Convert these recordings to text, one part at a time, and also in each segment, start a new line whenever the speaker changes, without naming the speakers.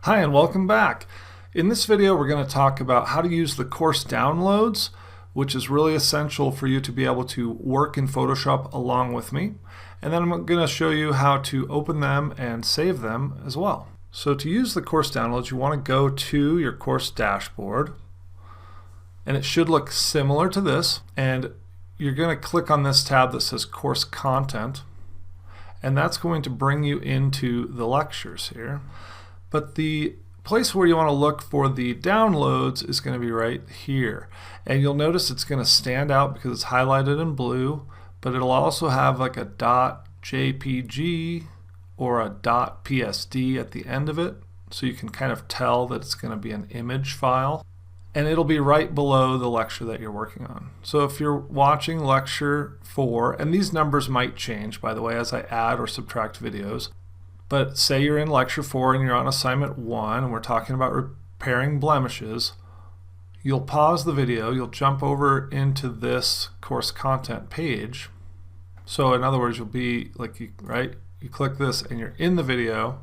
Hi and welcome back. In this video we're going to talk about how to use the course downloads, which is really essential for you to be able to work in Photoshop along with me. And then I'm going to show you how to open them and save them as well. So to use the course downloads, you want to go to your course dashboard, and it should look similar to this, and you're going to click on this tab that says course content, and that's going to bring you into the lectures here. But the place where you want to look for the downloads is going to be right here. And you'll notice it's going to stand out because it's highlighted in blue, but it'll also have like a .jpg or a .psd at the end of it, so you can kind of tell that it's going to be an image file. And it'll be right below the lecture that you're working on. So if you're watching lecture 4, and these numbers might change by the way as I add or subtract videos, but say you're in lecture 4 and you're on assignment 1 and we're talking about repairing blemishes, you'll pause the video, you'll jump over into this course content page. So in other words, you'll be like, you click this and you're in the video.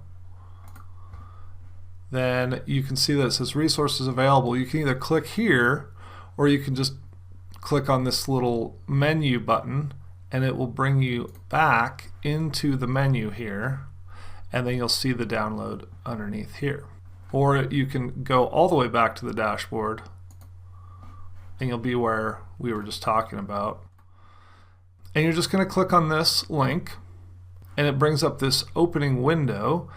Then you can see that it says resources available. You can either click here or you can just click on this little menu button and it will bring you back into the menu here, and then you'll see the download underneath here. Or you can go all the way back to the dashboard and you'll be where we were just talking about. And you're just going to click on this link and it brings up this opening window.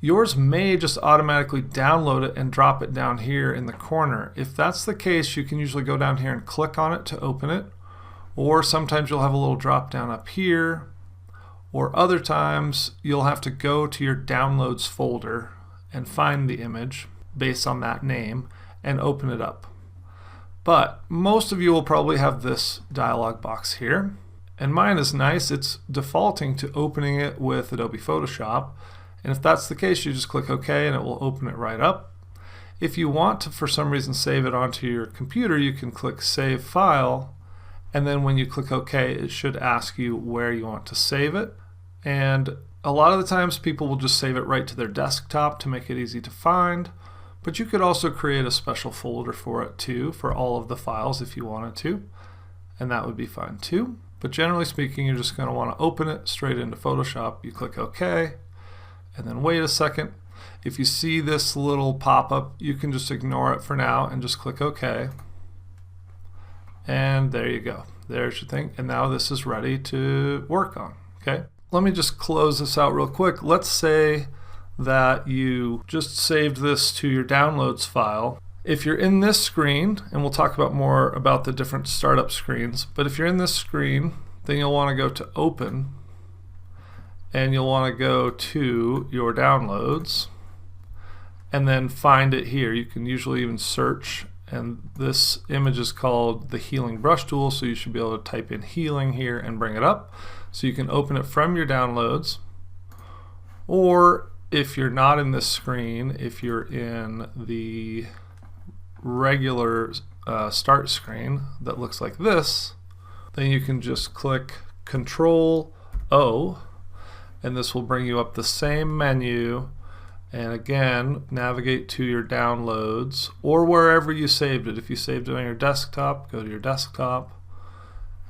Yours may just automatically download it and drop it down here in the corner. If that's the case, you can usually go down here and click on it to open it, or sometimes you'll have a little drop down up here, or other times you'll have to go to your downloads folder and find the image based on that name and open it up. But most of you will probably have this dialog box here, and mine is nice. It's defaulting to opening it with Adobe Photoshop. And if that's the case, you just click OK and it will open it right up. If you want to, for some reason, save it onto your computer, you can click Save File, and then when you click OK, it should ask you where you want to save it. And a lot of the times people will just save it right to their desktop to make it easy to find, but you could also create a special folder for it too, for all of the files if you wanted to, and that would be fine too. But generally speaking, you're just going to want to open it straight into Photoshop. You click OK, and then wait a second. If you see this little pop-up, you can just ignore it for now and just click OK. And there you go. There's your thing. And now this is ready to work on. Okay. Let me just close this out real quick. Let's say that you just saved this to your downloads file. If you're in this screen, and we'll talk about more about the different startup screens, but if you're in this screen, then you'll want to go to Open, and you'll want to go to your downloads and then find it here. You can usually even search, and this image is called the Healing Brush Tool, so you should be able to type in healing here and bring it up. So you can open it from your downloads, or if you're not in this screen, if you're in the regular start screen that looks like this, then you can just click Control-O, and this will bring you up the same menu, and again navigate to your downloads or wherever you saved it. If you saved it on your desktop, go to your desktop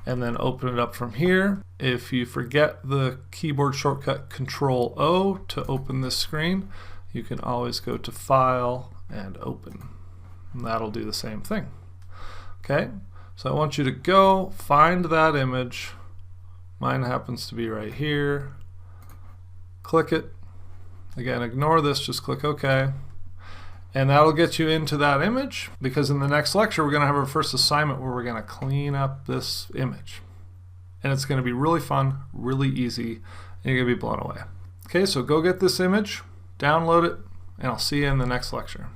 and then open it up from here. If you forget the keyboard shortcut Control-O to open this screen, you can always go to File and Open, and that'll do the same thing. Okay, so I want you to go find that image. Mine happens to be right here. Click it. Again, ignore this, just click OK. And that'll get you into that image, because in the next lecture we're going to have our first assignment where we're going to clean up this image. And it's going to be really fun, really easy, and you're going to be blown away. Okay, so go get this image, download it, and I'll see you in the next lecture.